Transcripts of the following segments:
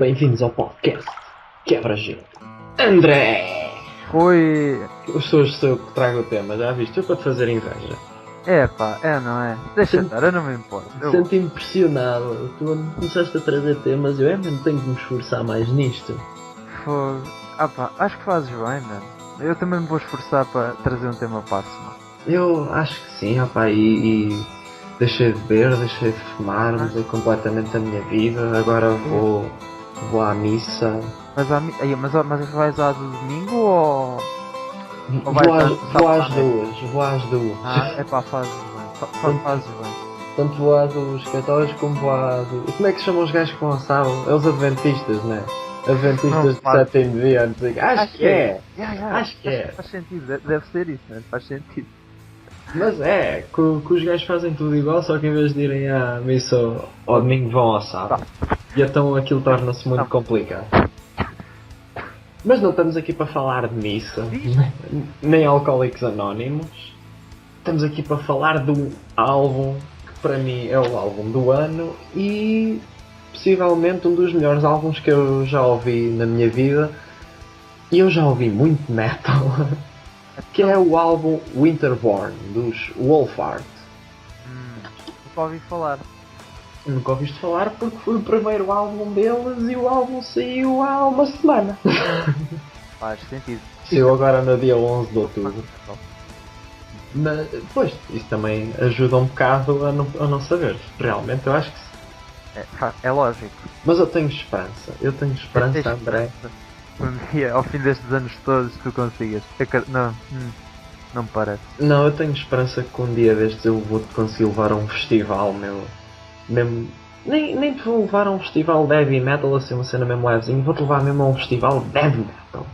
Bem-vindos ao podcast Quebra-Gelo. André! Oi. Sou eu que trago o tema, já viste? Eu para te fazer inveja. É pá, é não é? Deixa estar, eu não me importo. Sinto-me impressionado. Tu começaste a trazer temas e eu mesmo tenho que me esforçar mais nisto. Fogo. Ah pá, acho que fazes bem, mano. Eu também me vou esforçar para trazer um tema para a semana. Eu acho que sim, rapaz, e deixei de beber, deixei de fumar, mudei completamente a minha vida. Agora vou à missa. Mas vais lá do domingo ou vais Vou às sábado à noite? vou às duas. Ah, é pá, fazes bem. Fazes bem. Tanto vou à dos católicos como vou à do... E como é que se chamam os gajos que vão ao sábado? É os adventistas, né? Adventistas Não, de faz. sétimo dia, não sei o quê. Acho que é. Acho que Faz, é. faz sentido, deve ser isso, né? Faz sentido. Mas é, que os gajos fazem tudo igual, só que em vez de irem à missa ao domingo vão ao sábado. E então aquilo torna-se muito complicado. Mas não estamos aqui para falar de missa, nem Alcoólicos Anónimos. Estamos aqui para falar de um álbum que para mim é o álbum do ano e possivelmente um dos melhores álbuns que eu já ouvi na minha vida. E eu já ouvi muito metal. Que é o álbum Winterborn, dos Wolfheart. Nunca ouvi falar. Nunca ouviste falar porque foi o primeiro álbum deles e o álbum saiu há uma semana. Faz sentido. Saiu agora no dia 11 de outubro. Mas, pois, isso também ajuda um bocado a não saber. Realmente eu acho que sim. É lógico. Mas eu tenho esperança. Eu tenho esperança, André. Um dia, ao fim destes anos todos, tu consigas. Não me parece. Não, eu tenho esperança que um dia destes eu vou conseguir levar a um festival, meu. Mesmo. Nem te vou levar a um festival de heavy metal, assim, uma cena mesmo levezinho. Vou-te levar mesmo a um festival de heavy metal.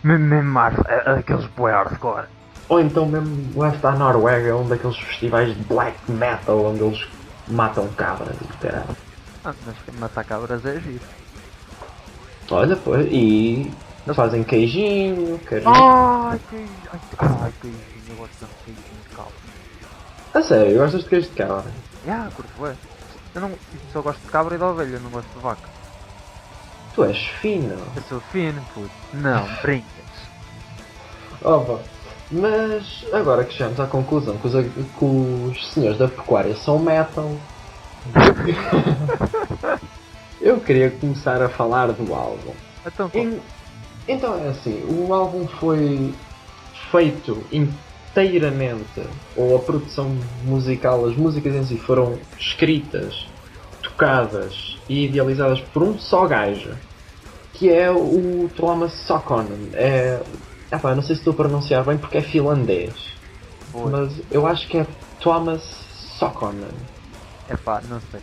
Mesmo Marvel, aqueles boy hardcore. Ou então mesmo leve-te à Noruega, um daqueles festivais de black metal onde eles matam cabras e caralho. Mas matar cabras é giro. Olha, pois, e fazem queijinho, carinho. Queijinho, eu gosto tanto de queijinho de cabra. A sério, gostas de queijo de cabra? Curto, é. Eu não, só gosto de cabra e de ovelha, eu não gosto de vaca. Tu és fino. Eu sou fino, puto. Não, brincas. Opa, mas agora que chegamos à conclusão que os senhores da pecuária são metal, eu queria começar a falar do álbum. Então é assim, o álbum foi feito inteiramente, ou a produção musical, as músicas em si foram escritas, tocadas e idealizadas por um só gajo, que é o Thomas Sokkonen. Não sei se estou a pronunciar bem porque é finlandês, mas eu acho que é Thomas Sokkonen. Não sei.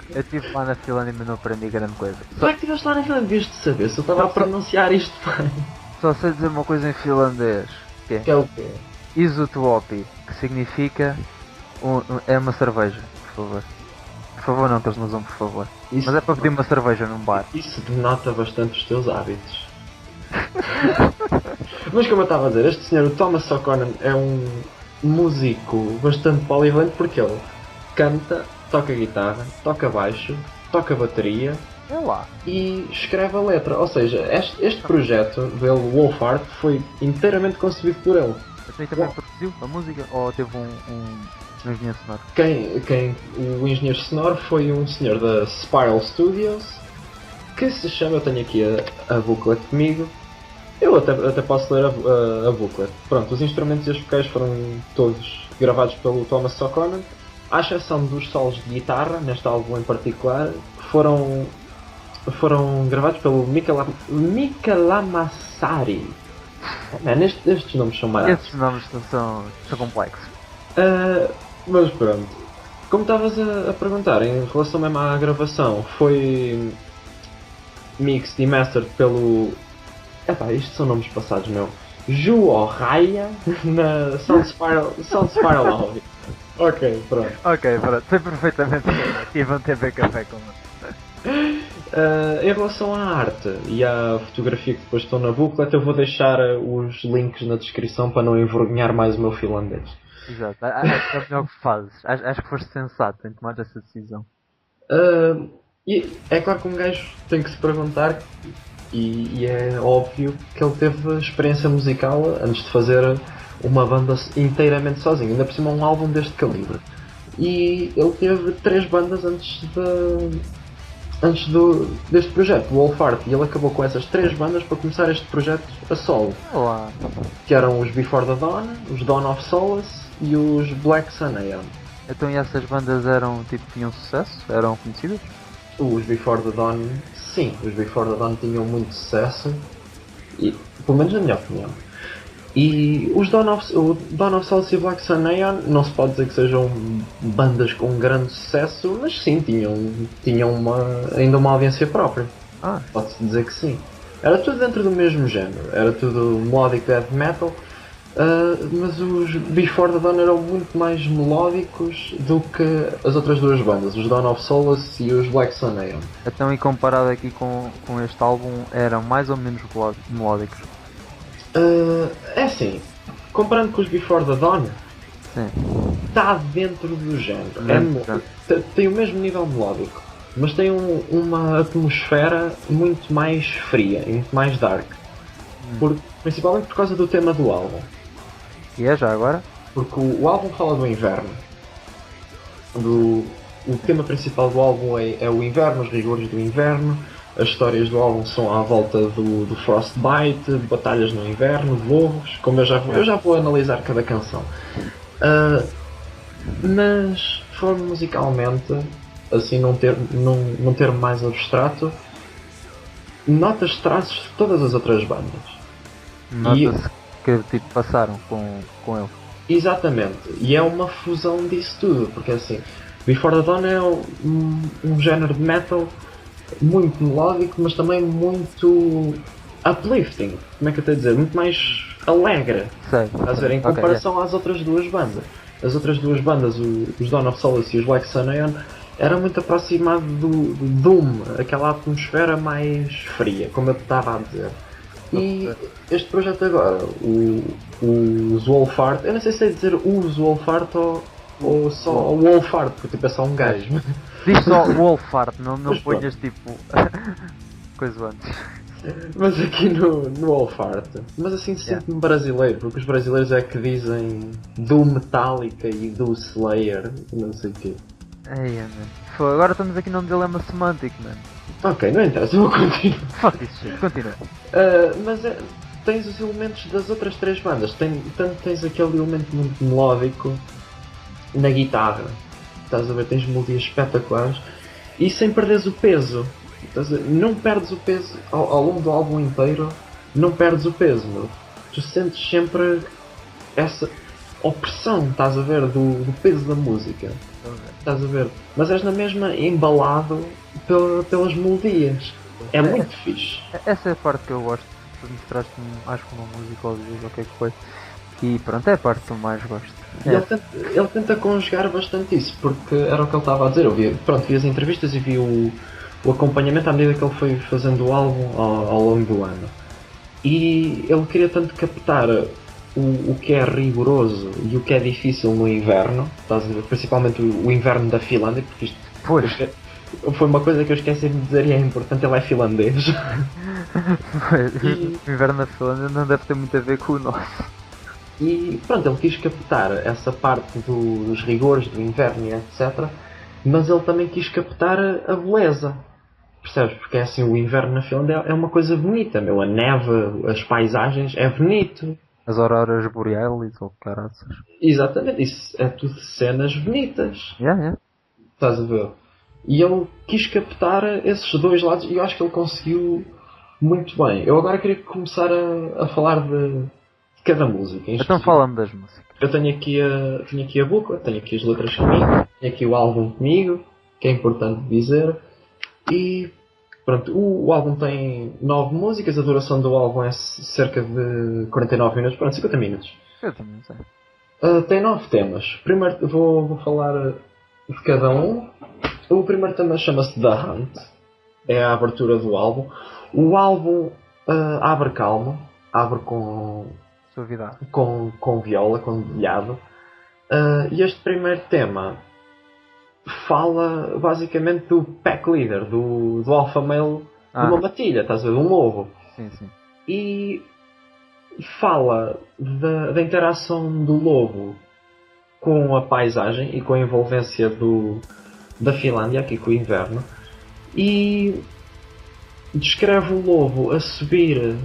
Eu estive lá na Finlândia mas não aprendi grande coisa. Como é que estiveste lá na Finlândia? Devias de saber se eu estava a pronunciar isto bem. Só sei dizer uma coisa em finlandês. Que é o quê? Isotuopi, que significa é uma cerveja, por favor. Por favor não, que eles não usam por favor. Mas é para pedir uma cerveja num bar. Isso denota bastante os teus hábitos. Mas como eu estava a dizer, este senhor, o Thomas Sokkonen, é um músico bastante polivalente porque ele canta, toca guitarra, toca baixo, toca bateria e escreve a letra. Ou seja, este projeto dele, Wolfheart, foi inteiramente concebido por ele. Você também produziu a música ou teve um engenheiro sonoro? O engenheiro sonoro foi um senhor da Spiral Studios que se chama, eu tenho aqui a booklet comigo. Eu até posso ler a booklet. Pronto, os instrumentos e os vocais foram todos gravados pelo Thomas Sokkonen, à exceção dos solos de guitarra, neste álbum em particular, que foram gravados pelo Mika Lamassari. Estes nomes são maravilhosos. Esses nomes são complexos. Mas pronto. Como estavas a perguntar, em relação mesmo à gravação, foi mixed e mastered pelo... isto são nomes passados, meu. Juho Raya na Sound Spiral Audio. Ok, pronto. Foi perfeitamente e vão ter bem café com em relação à arte e à fotografia que depois estão na booklet, eu vou deixar os links na descrição para não envergonhar mais o meu finlandês. Exato, acho que é o melhor que fazes. Acho que foste sensato em tomar essa decisão. E é claro que um gajo tem que se perguntar, e é óbvio que ele teve experiência musical antes de fazer uma banda inteiramente sozinho, ainda por cima um álbum deste calibre. E ele teve 3 bandas deste projeto, o Wolfart, e ele acabou com essas 3 bandas para começar este projeto a solo, Olá. que eram os Before the Dawn, os Dawn of Solace e os Black Sun Aeon. Então e essas bandas eram tipo, tinham sucesso? Eram conhecidas? Os Before the Dawn, sim, os Before the Dawn tinham muito sucesso, e, pelo menos na minha opinião. E o Dawn of Solace e Black Sun Aeon não se pode dizer que sejam bandas com grande sucesso, mas sim, tinham ainda uma audiência própria. Ah, Pode-se dizer que sim. Era tudo dentro do mesmo género, era tudo melodic death metal, mas os Before the Dawn eram muito mais melódicos do que as outras 2 bandas, os Dawn of Solace e os Black Sun Aeon. então e comparado aqui com este álbum, eram mais ou menos melódicos? É assim, comparando com os Before the Dawn, Sim. está dentro do género. Dentro. Tem o mesmo nível melódico, mas tem uma atmosfera muito mais fria e muito mais dark. Principalmente por causa do tema do álbum. E é já agora? Porque o álbum fala do inverno. O tema principal do álbum é o inverno, os rigores do inverno. As histórias do álbum são à volta do Frostbite, de batalhas no inverno, de lobos, como eu já vou analisar cada canção. Mas, falando musicalmente, assim num termo mais abstrato, notas traços de todas as outras bandas. Nota-se que tipo, passaram com ele. Exatamente, e é uma fusão disso tudo, porque assim, Before the Dawn é um género de metal muito melódico, mas também muito uplifting, como é que eu tenho a dizer? Muito mais alegre, Sei. estás a ver? Em comparação às outras 2 bandas. As outras 2 bandas, os Dawn of Solace e os Black Sun Aeon, era muito aproximado do Doom, aquela atmosfera mais fria, como eu estava a dizer. E este projeto agora, o Wolfart, eu não sei se sei dizer o Wolfart ou só o Wolfart, porque tipo é só um gajo. Diz só Wolfart, não Mas ponhas tipo coisa antes. Mas aqui no Wolfart, mas assim sinto-me brasileiro, porque os brasileiros é que dizem do Metallica e do Slayer, não sei o quê. Ei, mano. Agora estamos aqui num dilema semântico, mano. Ok, não interessa, eu vou continuar. Fuck this shit, continua. Mas tens os elementos das outras 3 bandas, tanto tens aquele elemento muito melódico na guitarra, estás a ver, tens melodias espetaculares e sem perderes o peso. Não perdes o peso ao longo do álbum inteiro, não perdes o peso, meu. Tu sentes sempre essa opressão, estás a ver, do peso da música, estás a ver, mas és na mesma embalado pelas melodias. É muito fixe. Essa é a parte que eu gosto. Tu mostraste-me, acho que uma música ou duas, ou o que é que foi. E pronto, é a parte que eu mais gosto. E ele tenta conjugar bastante isso, porque era o que ele estava a dizer. Eu vi as entrevistas e vi o acompanhamento à medida que ele foi fazendo o álbum ao longo do ano. E ele queria tanto captar o que é rigoroso e o que é difícil no inverno, principalmente o inverno da Finlândia, porque isto foi uma coisa que eu esqueci de dizer e é importante, ele é finlandês. O inverno da Finlândia não deve ter muito a ver com o nosso. E pronto, ele quis captar essa parte dos rigores do inverno e etc. Mas ele também quis captar a beleza. Percebes? Porque é assim, o inverno na Finlândia é uma coisa bonita, meu. A neve, as paisagens, é bonito. As auroras borealis ou caraças. Exatamente, isso é tudo cenas bonitas. Yeah. Estás a ver? E ele quis captar esses 2 lados e eu acho que ele conseguiu muito bem. Eu agora queria começar a falar de cada música. Então fala-me das músicas. Eu tenho aqui a booklet, tenho aqui as letras comigo, tenho aqui o álbum comigo, que é importante dizer. E pronto, o álbum tem 9 músicas, a duração do álbum é cerca de 49 minutos, pronto, 50 minutos. Eu também sei. Tem 9 temas. Primeiro vou falar de cada um. O primeiro tema chama-se The Hunt, é a abertura do álbum. O álbum abre calmo, abre com Suavidade. Com viola, com dedilhado. E este primeiro tema fala basicamente do pack leader, do alpha male de uma matilha, estás a ver? De um lobo. Sim, sim. E fala da interação do lobo com a paisagem e com a envolvência da Finlândia, aqui com o inverno. E descreve o lobo a subir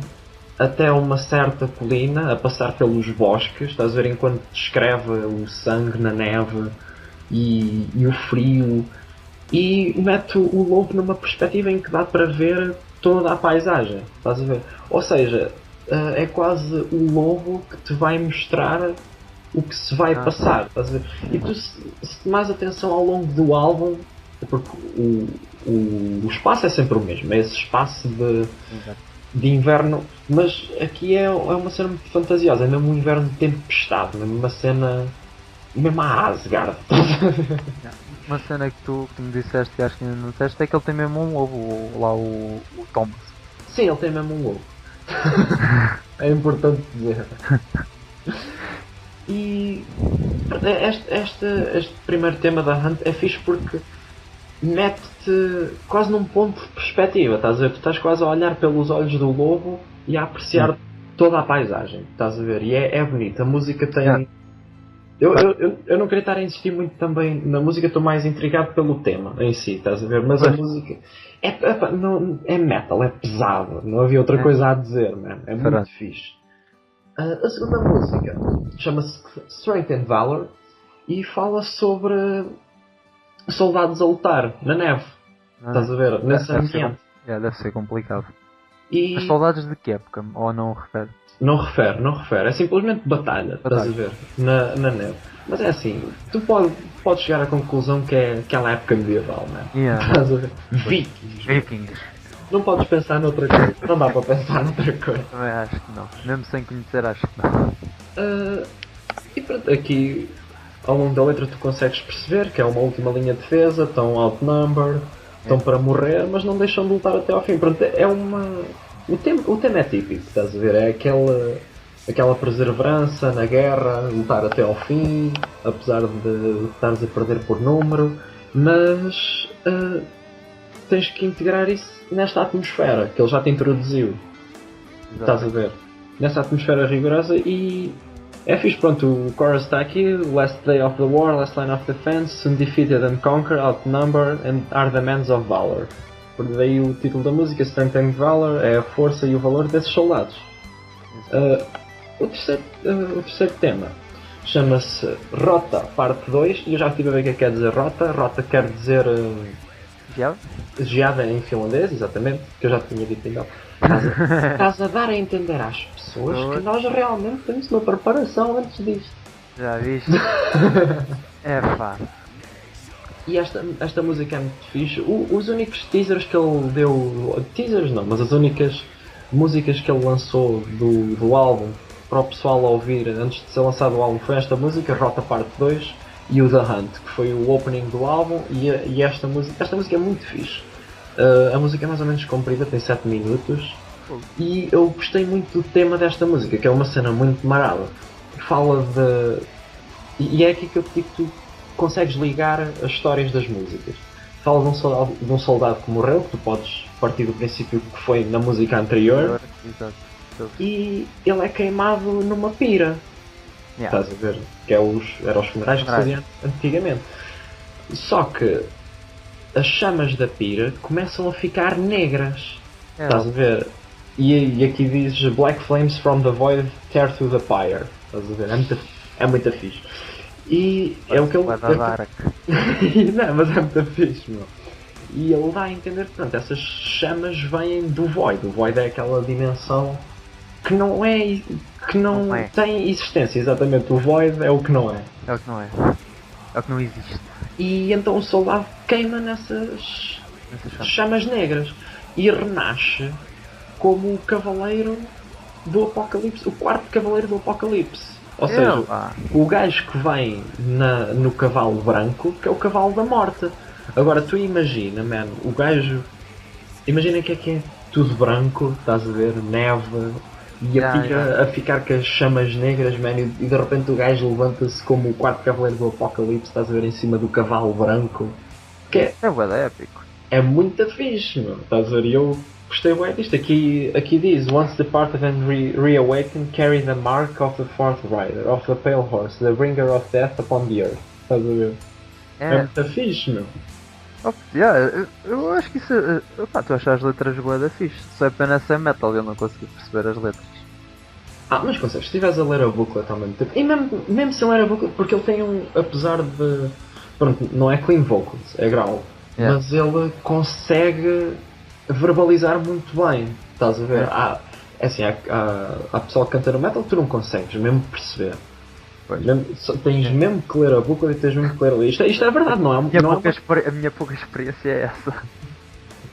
até uma certa colina, a passar pelos bosques, estás a ver, enquanto descreve o sangue na neve e o frio, e mete o lobo numa perspectiva em que dá para ver toda a paisagem, estás a ver? Ou seja, é quase o lobo que te vai mostrar o que se vai passar, estás a ver? E tu, se tomares atenção ao longo do álbum, porque o espaço é sempre o mesmo, é esse espaço de inverno, mas aqui é uma cena muito fantasiosa, é mesmo um inverno de tempestade, mesmo uma cena, mesmo a Asgard. Uma cena que tu me disseste e acho que ainda não disseste é que ele tem mesmo um lobo, lá o Thomas. Sim, ele tem mesmo um lobo. É importante dizer. E este primeiro tema da Hunt é fixe porque mete-te quase num ponto de perspectiva, estás a ver? Tu estás quase a olhar pelos olhos do lobo e a apreciar toda a paisagem, estás a ver? E é bonito, a música tem... Eu não queria estar a insistir muito também na música, estou mais intrigado pelo tema em si, estás a ver? Mas a música é metal, é pesado, não havia outra coisa a dizer, man. É muito fixe. A segunda música chama-se Strength and Valor e fala sobre soldados a lutar na neve, estás a ver? Nesse ambiente. Deve ser complicado. E... As soldados de que época? Ou não refere? Não refere. É simplesmente batalha. Estás a ver? Na neve. Mas é assim, tu podes chegar à conclusão que é aquela época medieval, não é? Estás a ver? Vikings. Não podes pensar noutra coisa. Não dá para pensar noutra coisa. Também acho que não. Mesmo sem conhecer, acho que não. E pronto, aqui ao longo da letra tu consegues perceber que é uma última linha de defesa, estão outnumbered, estão para morrer, mas não deixam de lutar até ao fim. Pronto, é uma... O tema é típico, estás a ver? É aquela perseverança na guerra, lutar até ao fim, apesar de estares a perder por número, mas tens que integrar isso nesta atmosfera que ele já te introduziu. Estás a ver? Nessa atmosfera rigorosa e é fixe, pronto, o chorus está aqui: Last day of the war, last line of defense, soon defeated and conquered, outnumbered and are the men of valor. Por daí o título da música, Strength and Valor, é a força e o valor desses soldados. O terceiro tema chama-se Rota, parte 2, e eu já estive a ver o que quer dizer Rota. Rota quer dizer... geada em finlandês, exatamente, que eu já tinha dito então. Estás a dar a entender às pessoas que nós realmente temos uma preparação antes disto. Já viste? É pá. E esta música é muito fixe. Os únicos teasers que ele deu... Teasers não, mas as únicas músicas que ele lançou do álbum para o pessoal ouvir antes de ser lançado o álbum foi esta música, Rota Parte 2, e o The Hunt, que foi o opening do álbum, e esta música é muito fixe. A música é mais ou menos comprida, tem 7 minutos, e eu gostei muito do tema desta música, que é uma cena muito marada. Fala de... E é aqui que eu te digo que tu consegues ligar as histórias das músicas. Fala de um soldado que morreu, que tu podes partir do princípio que foi na música anterior. Exato. E ele é queimado numa pira. Estás a ver? Que eram os funerais que se faziam antigamente. Só que as chamas da pira começam a ficar negras. Estás a ver? E aqui diz Black flames from the void tear through the pyre. Estás a ver? É muito fixe. E é o que ele... Não, mas é muito fixe, meu. E ele dá a entender que, pronto, essas chamas vêm do Void. O Void é aquela dimensão que não tem existência, exatamente. O Void é o que não é. É o que não é. É o que não existe. E então o soldado queima nessas chamas negras e renasce como o cavaleiro do Apocalipse, o quarto cavaleiro do Apocalipse. Ou seja, o gajo que vem no cavalo branco, que é o cavalo da morte. Agora tu imagina, man, o gajo... Imagina que é tudo branco, estás a ver, neve, E a ficar com as chamas negras, man, e de repente o gajo levanta-se como o quarto cavaleiro do Apocalipse, estás a ver, em cima do cavalo branco. Que É bué épico. é muito fixe, meu. Estás a ver? E eu gostei bem disto. Aqui diz: Once departed and reawakened, carry the mark of the fourth rider, of the pale horse, the bringer of death upon the earth. Estás a ver? É muito fixe, meu. Eu acho que isso. Tu achas as letras bué da fixe. Só é pena ser metal e eu não consegui perceber as letras. Mas consegues, se estiveres a ler a booklet ao mesmo tempo. E mesmo sem ler a booklet, porque ele tem apesar de. Pronto, não é clean vocals, é growl. Mas ele consegue verbalizar muito bem. Estás a ver? Há pessoal que canta no metal que tu não consegues mesmo perceber. Tens mesmo que ler a booklet e tens mesmo que ler a lista. Isto é verdade, não é? A minha pouca experiência é essa.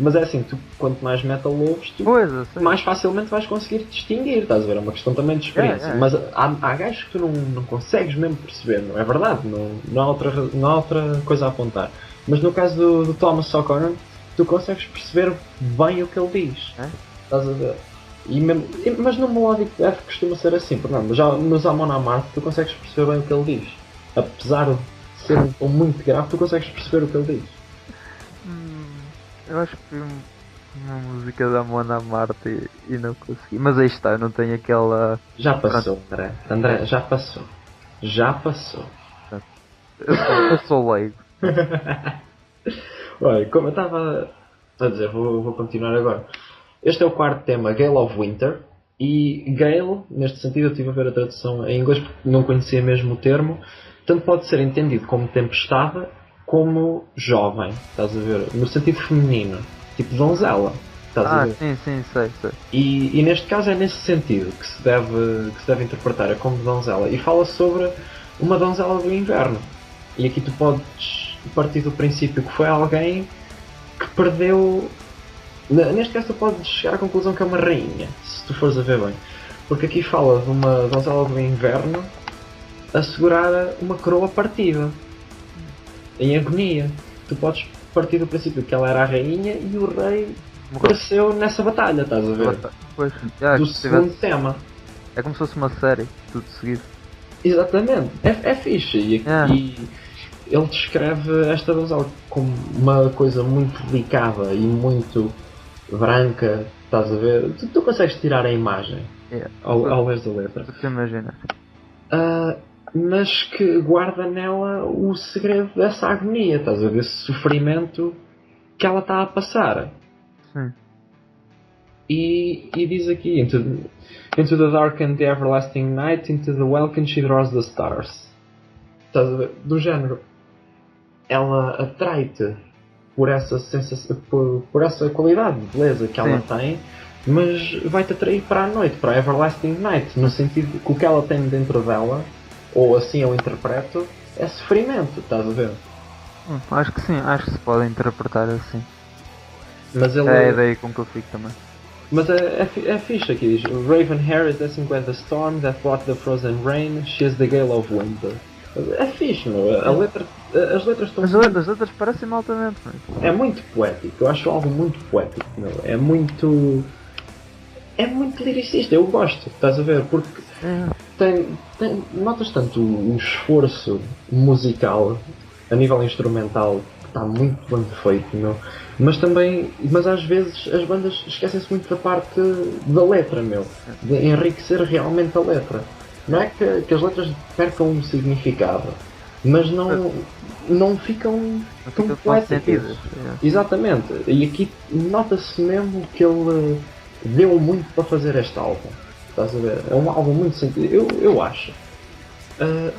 Mas é assim, tu quanto mais metal ouves, mais facilmente vais conseguir distinguir, estás a ver? É uma questão também de experiência. Mas há gajos que tu não consegues mesmo perceber, não é verdade? Não há outra coisa a apontar. Mas no caso do Thomas O'Connor, tu consegues perceber bem o que ele diz. Estás a ver? Mas no Melodic Death costuma ser assim, porque não, mas já nos Amon Amarth tu consegues perceber bem o que ele diz. Apesar de ser um tom muito grave, tu consegues perceber o que ele diz. Eu acho que foi uma música da Amon Amarth e não consegui. Mas aí está, eu não tenho aquela... Já passou, André, já passou. Já passou. Eu sou leigo. Olha, como eu estava a dizer, vou continuar agora. Este é o quarto tema, Gale of Winter. E Gale, neste sentido, eu estive a ver a tradução em inglês porque não conhecia mesmo o termo. Tanto pode ser entendido como tempestade, como jovem, estás a ver? No sentido feminino, tipo donzela. Estás a ver? Sim, sei. E neste caso é nesse sentido que se deve interpretar, é como donzela. E fala sobre uma donzela do inverno. E aqui tu podes partir do princípio que foi alguém que perdeu... Neste caso tu podes chegar à conclusão que é uma rainha, se tu fores a ver bem. Porque aqui fala de uma donzela do inverno a segurar uma coroa partida. Em agonia. Tu podes partir do princípio que ela era a rainha e o rei apareceu nessa batalha, estás a ver? Pois, do segundo tema. É como se fosse uma série, tudo seguido. Exatamente, é fixe. E ele descreve esta donzela como uma coisa muito delicada e muito branca, estás a ver? Tu consegues tirar a imagem ao ler da letra. Tu te imaginas. Mas que guarda nela o segredo dessa agonia, estás a ver? Esse sofrimento que ela está a passar. Sim. E diz aqui, into the dark and the everlasting night, into the welkin she draws the stars. Estás a ver? Do género, ela atrai-te por essa sensação, por essa qualidade de beleza que ela tem, mas vai-te atrair para a noite, para a everlasting night, no sentido que o que ela tem dentro dela, ou assim eu interpreto, é sofrimento, estás a ver? Acho que sim, acho que se pode interpretar assim. Mas ele, é a ideia com que eu fico também. Mas é fixe aqui, diz: Raven hair is dancing with the storm that brought the frozen rain, she is the gale of winter. É fixe, meu. As letras estão... As letras parecem altamente, meu. É muito poético, eu acho algo muito poético, meu. É muito liricista, eu gosto, estás a ver? Porque notas tanto o esforço musical a nível instrumental que está muito bem feito, meu. Mas às vezes as bandas esquecem-se muito da parte da letra, meu. De enriquecer realmente a letra. Não é que as letras percam um significado, mas não ficam tão poéticas. Exatamente. E aqui nota-se mesmo que ele deu muito para fazer este álbum. Estás a ver? É um álbum muito sentido. Eu acho.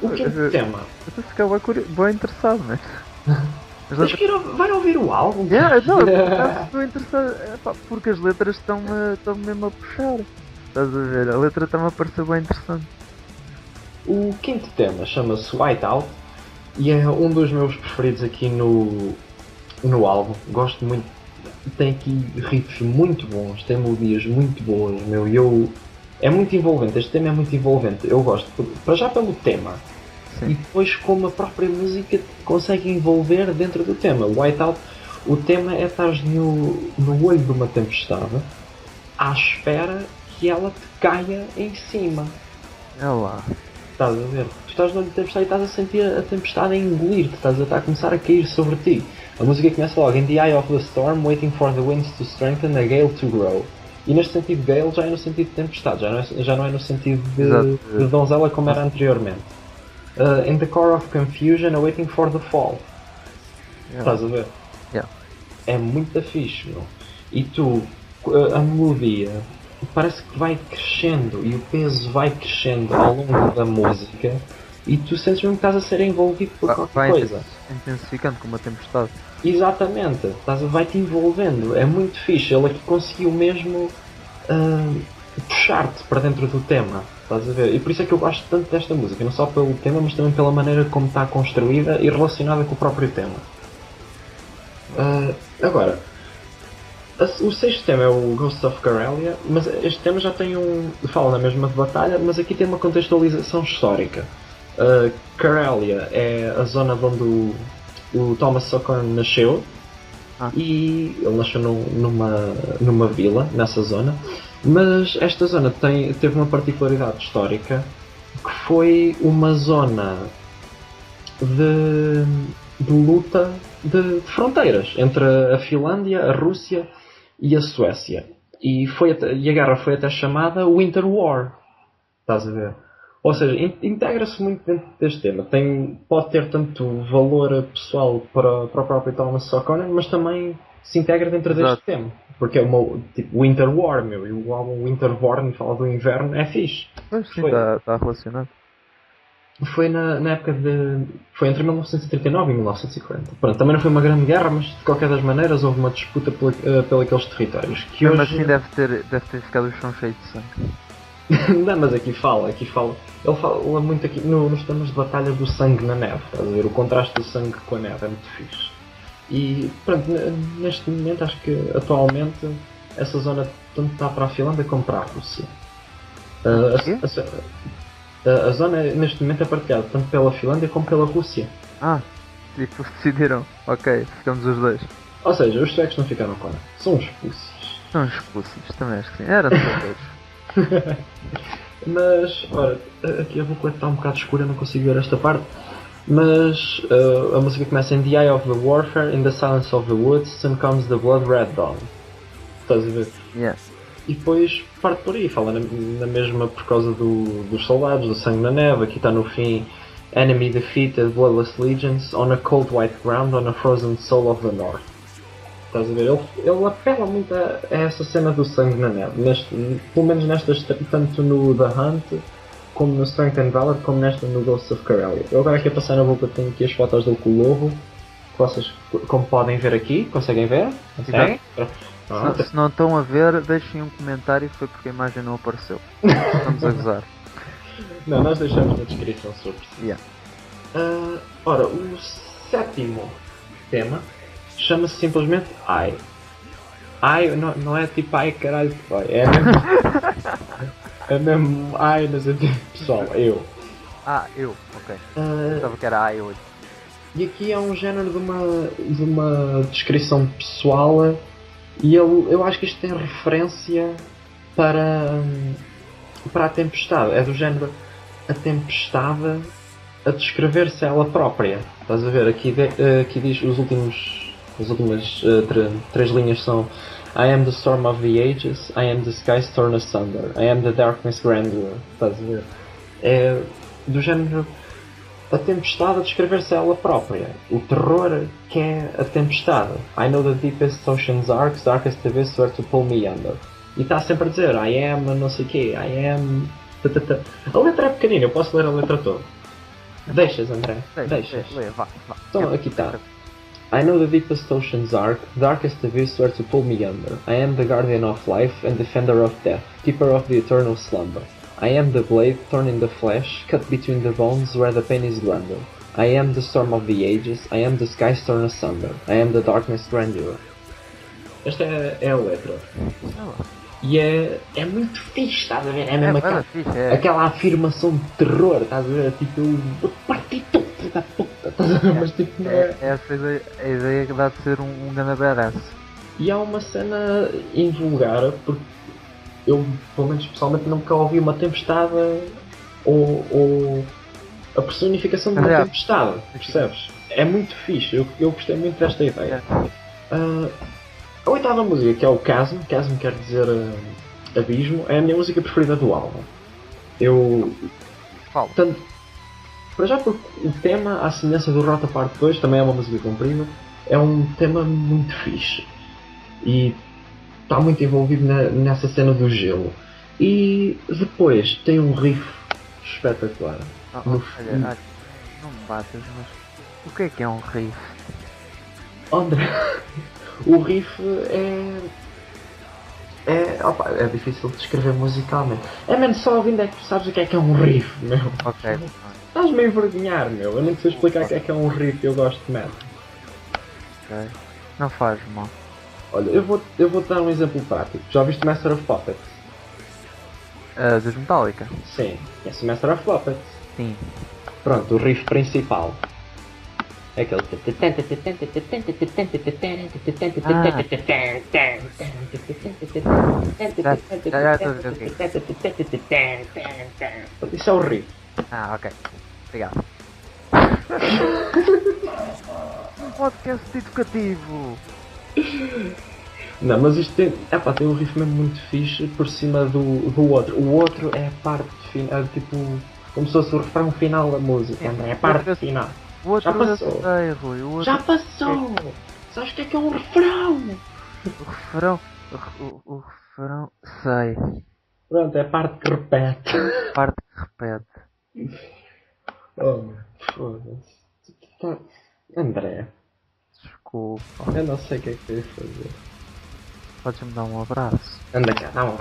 O quinto tema. Eu fiquei bem interessado, né? Mas vai ouvir o álbum? Estou interessado. Porque as letras estão mesmo a puxar. Estás a ver? A letra está-me a parecer bem interessante. O quinto tema chama-se Whiteout e é um dos meus preferidos aqui no álbum. Gosto muito. Tem aqui riffs muito bons, tem melodias muito boas, meu. É muito envolvente, este tema é muito envolvente. Eu gosto, para já pelo tema. Sim. E depois como a própria música consegue envolver dentro do tema. Whiteout, o tema é estar no olho de uma tempestade, à espera que ela te caia em cima. É lá. Estás a ver? Tu estás numa tempestade e estás a sentir a tempestade a engolir-te, estás a começar a cair sobre ti. A música começa logo: In the eye of the storm, waiting for the winds to strengthen, a gale to grow. E neste sentido, gale já é no sentido de tempestade, já não é no sentido de donzela como era anteriormente. In the core of confusion, waiting for the fall. Estás a ver? É muito fixe, meu. E tu, a melodia, parece que vai crescendo e o peso vai crescendo ao longo da música e tu sentes mesmo que estás a ser envolvido por qualquer coisa. Intensificando como uma tempestade. Exatamente, vai-te envolvendo, é muito fixe. Ele aqui conseguiu mesmo puxar-te para dentro do tema, estás a ver? E por isso é que eu gosto tanto desta música, não só pelo tema, mas também pela maneira como está construída e relacionada com o próprio tema. Agora, o sexto tema é o Ghosts of Karelia, mas este tema já tem fala na mesma de batalha, mas aqui tem uma contextualização histórica. Karelia é a zona de onde o Thomas Socorn nasceu, e ele nasceu numa vila, nessa zona, mas esta zona teve uma particularidade histórica, que foi uma zona de luta de fronteiras entre a Finlândia, a Rússia e a Suécia. E a guerra foi até chamada Winter War. Estás a ver? Ou seja, integra-se muito dentro deste tema. Pode ter tanto valor pessoal para o próprio Thomas Sokonen, mas também se integra dentro deste tema. Porque é uma tipo Winter War, meu. E o álbum Winterborn fala do inverno, é fixe. Mas sim, está relacionado. Foi na época foi entre 1939 e 1940. Pronto, também não foi uma grande guerra, mas de qualquer das maneiras houve uma disputa pelos territórios. Que mas hoje... assim deve ter ficado o chão cheio de sangue. Não, mas aqui fala. Ele fala muito aqui nos temas de batalha do sangue na neve. Estás a ver? O contraste do sangue com a neve é muito fixe. E pronto, neste momento acho que atualmente essa zona tanto está para a Finlândia como para a Rússia. A zona neste momento é partilhada tanto pela Finlândia como pela Rússia. Tipo, decidiram. Ok, ficamos os dois. Ou seja, os suecos não ficaram com nada. São uns pussies. São uns pussies, também acho que sim. Era todos. Mas, ora, aqui a booklet está um bocado escura, não consigo ver esta parte. Mas a música começa: In the eye of the warfare, in the silence of the woods, soon comes the blood red dawn. Estás a ver? Yes. E depois parte por aí, fala na mesma por causa dos soldados, do sangue na neve. Aqui está no fim: Enemy defeated, bloodless legions, on a cold white ground, on a frozen soul of the north. Estás a ver? Ele apela muito a essa cena do sangue na neve, pelo menos nestas, tanto no The Hunt, como no Strength and Valor, como nesta no Ghosts of Karelia. Eu agora aqui a passar na boca tenho aqui as fotos dele com o lobo, que vocês, como podem ver aqui, conseguem ver? Conseguem? Se não estão a ver, deixem um comentário, foi porque a imagem não apareceu. Estamos a gozar. Não, nós deixamos na descrição se for preciso. Ora, o sétimo tema chama-se simplesmente I. I não é tipo ai caralho que vai, é mesmo I no sentido pessoal, eu. Eu, ok. Pensava que era I hoje. E aqui é um género de uma descrição pessoal, e eu acho que isto tem referência para a tempestade. É do género a tempestade a descrever-se ela própria. Estás a ver? Aqui diz as últimas três linhas são: I am the storm of the ages, I am the skies torn asunder, I am the darkness grandeur. Estás a ver? É do género a tempestade a descrever-se a ela própria. O terror que é a tempestade. I know the deepest ocean's arcs, darkest abyss where to pull me under. E está sempre a dizer I am não sei o quê, I am... A letra é pequenina, eu posso ler a letra toda. Deixas, André? Deixas. Vá. Então aqui está. I know the deepest ocean's arc, darkest abyss where to pull me under. I am the guardian of life and defender of death, keeper of the eternal slumber. I am the blade torn in the flesh, cut between the bones where the pain is grander. I am the storm of the ages, I am the skies torn asunder. I am the darkness grandeur. Esta é a letra. E é muito fixe, estás a ver? É mesmo aquela afirmação de terror, estás a ver? Tipo, eu parti tudo da puta, estás a ver? Mas tipo, não é... Essa a ideia que dá de ser um grande badass. E há uma cena invulgar, porque eu, pelo menos pessoalmente, nunca ouvi uma tempestade ou a personificação de Mas uma é, tempestade, percebes? É muito fixe, eu gostei muito desta ideia. Ah, a oitava música, que é o Chasm quer dizer abismo, é a minha música preferida do álbum. Eu. fala. Tanto, para já porque o tema, à semelhança do Rota Parte 2, também é uma música comprida, é um tema muito fixe. E está muito envolvido nessa cena do gelo. E depois tem um riff espetacular. No, Olha, não me batas, mas o que é um riff? André, o riff opa, é difícil de descrever musicalmente. É mesmo só ouvindo é que tu sabes o que é um riff, meu. Ok. Estás-me a envergonhar, meu. Eu nem sei explicar o que é um riff, eu gosto de metal. Ok. Não faz mal. Olha, eu vou dar um exemplo prático. Já viste Master of Puppets? Dos Metallica? Sim, conhece Master of Puppets. Sim. Pronto, o riff principal. É aquele. Já estou a ver o que Isso é o riff. ok. Obrigado. Um podcast educativo. Não, mas isto tem, tem um riff mesmo muito fixe por cima do outro. O outro é a parte final, é tipo, como se fosse o refrão final da música, é a parte final. O outro Já passou. sei, Rui. O outro Já passou! Sabes o que é um refrão? o refrão. O refrão. Sei. Pronto, é a parte que repete. Parte que repete. Oh, foda-se. André, Desculpa. eu não sei o que é que eu ia fazer. Podes-me dar um abraço? Anda cá, não, não,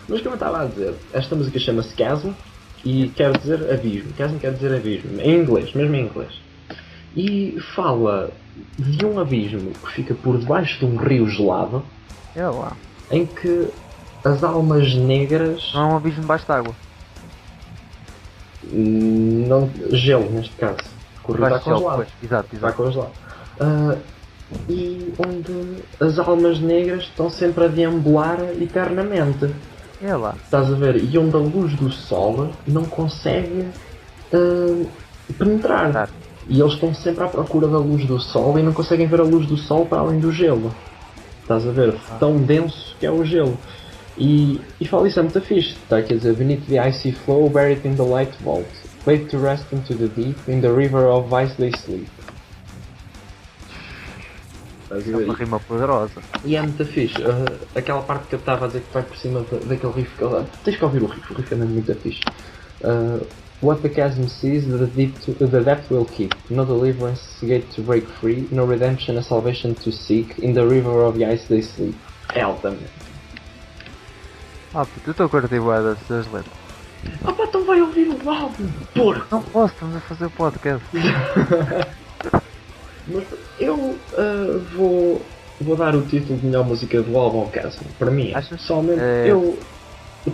Mas como eu estava a dizer, esta música chama-se Chasm e quer dizer abismo. Chasm quer dizer abismo, em inglês, mesmo em inglês. E fala de um abismo que fica por debaixo de um rio gelado, É lá. em que as almas negras. Não é um abismo debaixo d'água. Não, gelo neste caso. Porque o rio está Debaixo de gelo, congelado. pois. Exato, Está exato. congelado. E onde as almas negras estão sempre a deambular eternamente. É lá. Estás a ver? E onde a luz do sol não consegue penetrar. Claro. E eles estão sempre à procura da luz do sol e não conseguem ver a luz do sol para além do gelo. Estás a ver? Tão denso que é o gelo. E fala isso é muito fixe. Está aqui a dizer: Beneath the icy flow, buried in the light vault, laid to rest into the deep, in the river of ice they sleep. Estás a É uma ver? rima poderosa. E é muito fixe. Aquela parte que eu estava a dizer que vai por cima daquele riff que ele. Tens que ouvir o riff é mesmo muito fixe. What the chasm sees, the depth will keep. No deliverance gate to break free, no redemption, a salvation to seek. In the river of ice they sleep. É altamente. Puto, eu estou a curtir bué das letras. Ah pá, então vai ouvir o álbum, porco! Não posso, estamos a fazer o podcast. Mas eu vou dar o título de melhor música do álbum ao Chasm. Para mim, Achas? pessoalmente,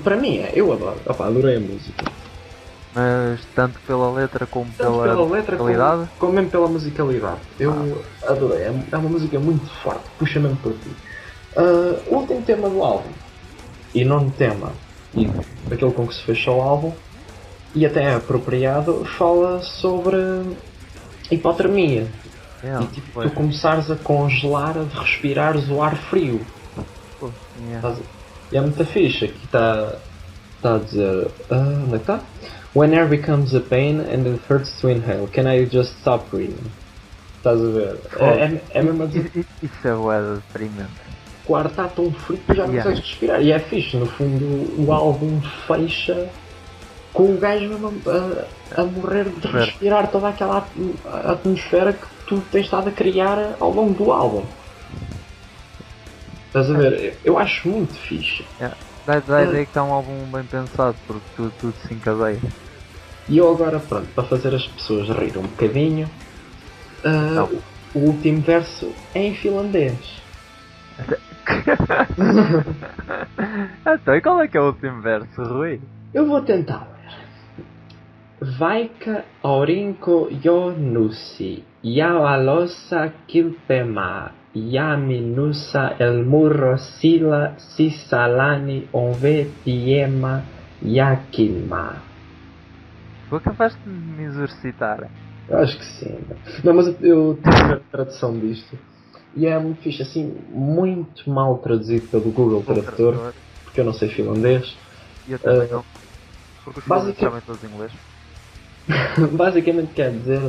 para mim eu adoro. Opá, adorei a música. Mas tanto pela letra como Tanto pela letra musicalidade. como mesmo pela musicalidade. Eu adorei. É uma música muito forte, puxa mesmo por ti. O último tema do álbum, e nono tema, e aquele com que se fecha o álbum, e até é apropriado, fala sobre hipotermia. E tipo, tu começares a congelar, a respirares o ar frio. E é muito fixe. Aqui está a dizer. Onde é que está? When air becomes a pain and it hurts to inhale, can I just stop breathing? Estás a ver? É mesmo a dizer. Isso é bué deprimente. O ar está tão frio que já não consegues respirar. E é fixe, no fundo o álbum fecha com o gajo mesmo a morrer de respirar toda aquela atmosfera que tu tens estado a criar ao longo do álbum. Estás a ver? Eu acho muito fixe. Dá a ideia que está um álbum bem pensado, porque tudo se encadeia. E eu agora, pronto, para fazer as pessoas rir um bocadinho, o último verso é em finlandês. Então, e qual é que é o último verso, Rui? Eu vou tentar. Vaikka aurinko jo nousi ja valossa kilpemaa, Yami Nusa El Murro Sila Sisalani Onve Tiema Yakilma. Tu acabaste de me exercitar. Eu acho que sim. Não, mas eu tive a tradução disto. E é muito fixe, assim, muito mal traduzido pelo Google Tradutor, porque eu não sei finlandês. E eu também não. Porque os finlandeses sabem todos inglês. Basicamente quer dizer,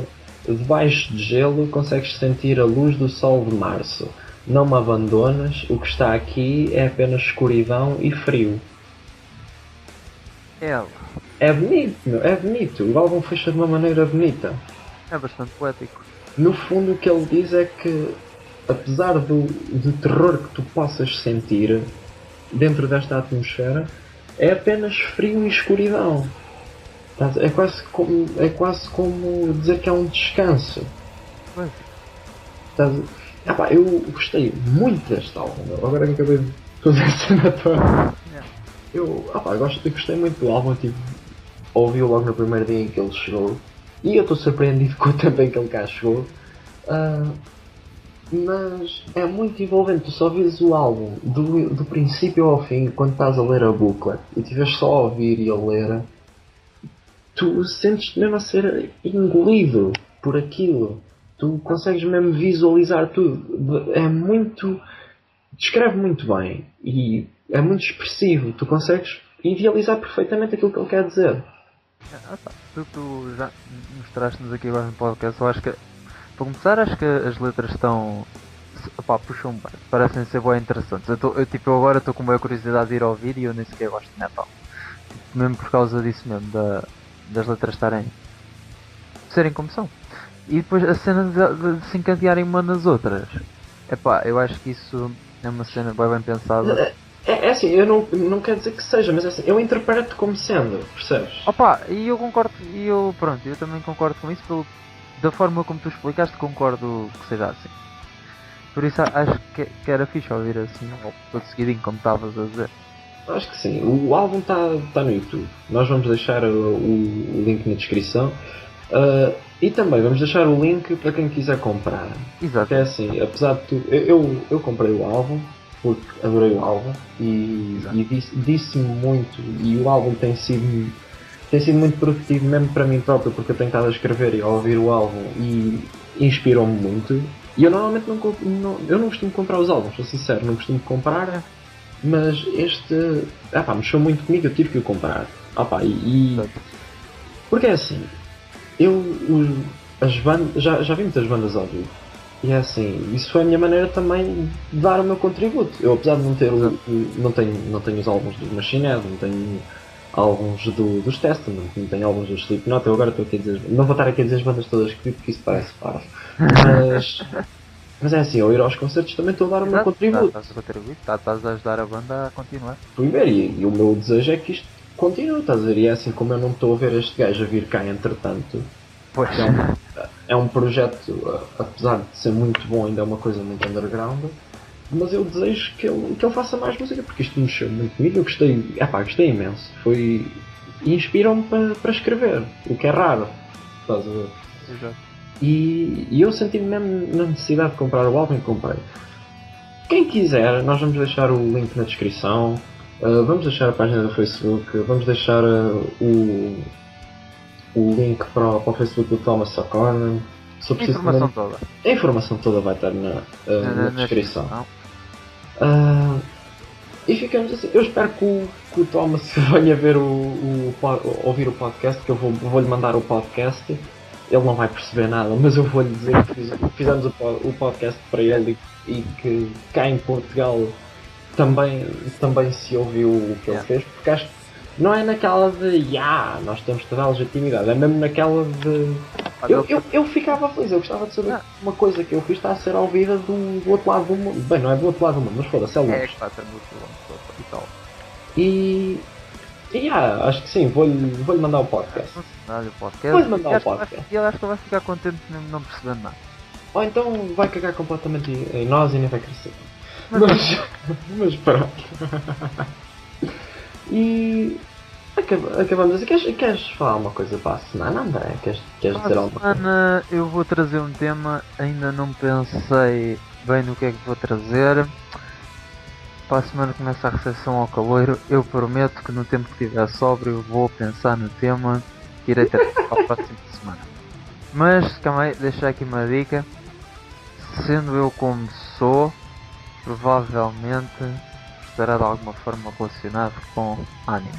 debaixo de gelo consegues sentir a luz do sol de março. Não me abandonas, o que está aqui é apenas escuridão e frio. É bonito, meu, é bonito. O álbum fecha de uma maneira bonita. É bastante poético. No fundo o que ele diz é que, apesar do terror que tu possas sentir dentro desta atmosfera, é apenas frio e escuridão. É quase como dizer que é um descanso. Eu gostei muito deste álbum. Agora que acabei de fazer a cena toda. Eu gostei muito do álbum. Ouvi-o logo no primeiro dia em que ele chegou. E eu estou surpreendido com o tempo em que ele cá chegou. Mas é muito envolvente. Tu só vês o álbum do princípio ao fim quando estás a ler a booklet. E estiveres só a ouvir e a ler. Tu sentes-te mesmo a ser engolido por aquilo. Tu consegues mesmo visualizar tudo. É muito. Descreve muito bem. E é muito expressivo. Tu consegues idealizar perfeitamente aquilo que ele quer dizer. Tu já mostraste-nos aqui agora no podcast. Eu acho que, para começar, acho que as letras estão. Puxam bem. Parecem ser bem interessantes. Eu agora estou com boa curiosidade de ir ao vídeo e eu nem sequer gosto de metal. Mesmo por causa disso mesmo. Das letras serem como são. E depois a cena de se encadearem uma nas outras. Eu acho que isso é uma cena bem pensada. É assim, eu não quero dizer que seja, mas é assim, eu interpreto como sendo, percebes? E eu concordo, eu também concordo com isso, da forma como tu explicaste, concordo que seja assim. Por isso acho que era fixe ouvir assim, todo seguidinho, como estavas a dizer. Acho que sim. O álbum está no YouTube. Nós vamos deixar o link na descrição. E também vamos deixar o link para quem quiser comprar. Exato. Porque é assim, apesar de tudo, eu comprei o álbum porque adorei o álbum e disse-me muito, e o álbum tem sido muito produtivo mesmo para mim próprio, porque eu tenho estado a escrever e a ouvir o álbum e inspirou-me muito. E eu normalmente eu não costumo comprar os álbuns, sou sincero, não costumo comprar. Mas este mexeu muito comigo, eu tive que o comprar. Porque é assim, as bandas, já vi muitas bandas ao vivo. E é assim, isso foi a minha maneira também de dar o meu contributo. Eu, apesar de não ter não tenho os álbuns dos Machine Head, não tenho álbuns dos Testament, não tenho álbuns dos Slipknot. Eu agora estou aqui a dizer, não vou estar aqui a dizer as bandas todas que vi porque isso parece parvo. Mas é assim, ao ir aos concertos também estou a dar o meu contributo. Estás a contribuir, estás a ajudar a banda a continuar. E o meu desejo é que isto continue, estás a ver? E é assim, como eu não estou a ver este gajo a vir cá entretanto. Pois. É um projeto, apesar de ser muito bom, ainda é uma coisa muito underground. Mas eu desejo que ele faça mais música, porque isto mexeu muito comigo. Eu gostei imenso. E inspiram-me para escrever, o que é raro, estás a ver? Exato. E eu senti-me mesmo na necessidade de comprar o álbum e comprei. Quem quiser, nós vamos deixar o link na descrição, vamos deixar a página do Facebook, vamos deixar o link para o Facebook do Thomas O'Connor. A informação toda vai estar na descrição. E ficamos assim. Eu espero que o Thomas venha ver ouvir o podcast, que eu vou-lhe mandar o podcast. Ele não vai perceber nada, mas eu vou-lhe dizer que fizemos o podcast para ele e que cá em Portugal também se ouviu o que ele fez, porque acho que não é naquela de nós temos de dar legitimidade, é mesmo naquela de. Eu ficava feliz, eu gostava de saber que uma coisa que eu fiz está a ser ouvida do outro lado do mundo. Bem, não é do outro lado do mundo, mas foda-se, é longe. É que está a ser muito longe e tal. Acho que sim, vou-lhe mandar o podcast. Vou-lhe mandar o podcast. E ele acho que vai ficar contente mesmo não percebendo nada. Ou então vai cagar completamente em nós e nem vai crescer. Mas pronto. E acabamos assim. Queres falar uma coisa para a semana, André? Queres dizer alguma coisa? Eu vou trazer um tema, ainda não pensei bem no que é que vou trazer. Para a semana começa a recepção ao caloiro. Eu prometo que no tempo que estiver sóbrio vou pensar no tema que irei ter para a próxima semana. Mas, calma aí, deixar aqui uma dica. Sendo eu como sou, provavelmente estará de alguma forma relacionado com anime.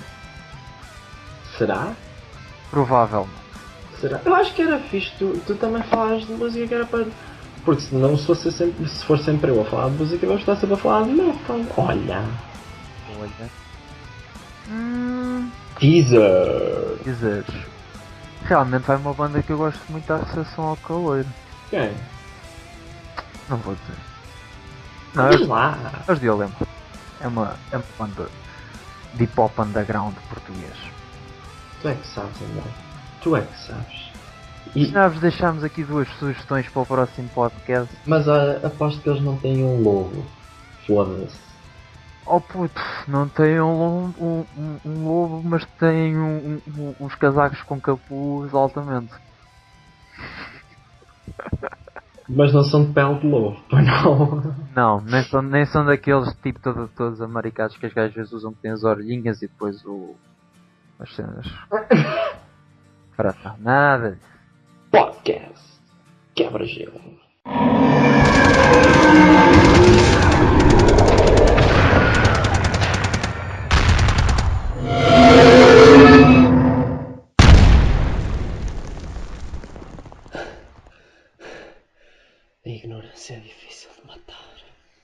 Será? Provavelmente. Será? Eu acho que era fixe, tu também falas de música que era para. Porque senão se for sempre eu a falar de música, vamos estar sempre a falar de metal. Olha! Olha. Teaser! Dizeres. Realmente vai uma banda que eu gosto muito da recepção ao caloiro. Quem? Não vou dizer. Não, Diz lá! é os Dilema. É uma banda de hip hop underground português. Tu é que sabes, André. Tu é que sabes. E, Já vos deixámos aqui duas sugestões para o próximo podcast. mas olha, aposto que eles não têm um logo. Foda-se. Oh puto, não tem um lobo, mas tem uns casacos com capuz altamente. Mas não são de pele de lobo, pois não? Não, nem são daqueles tipo todos americanos que as gajas usam que têm as orelhinhas e depois as cenas. Para nada. Podcast. Quebra-gelo.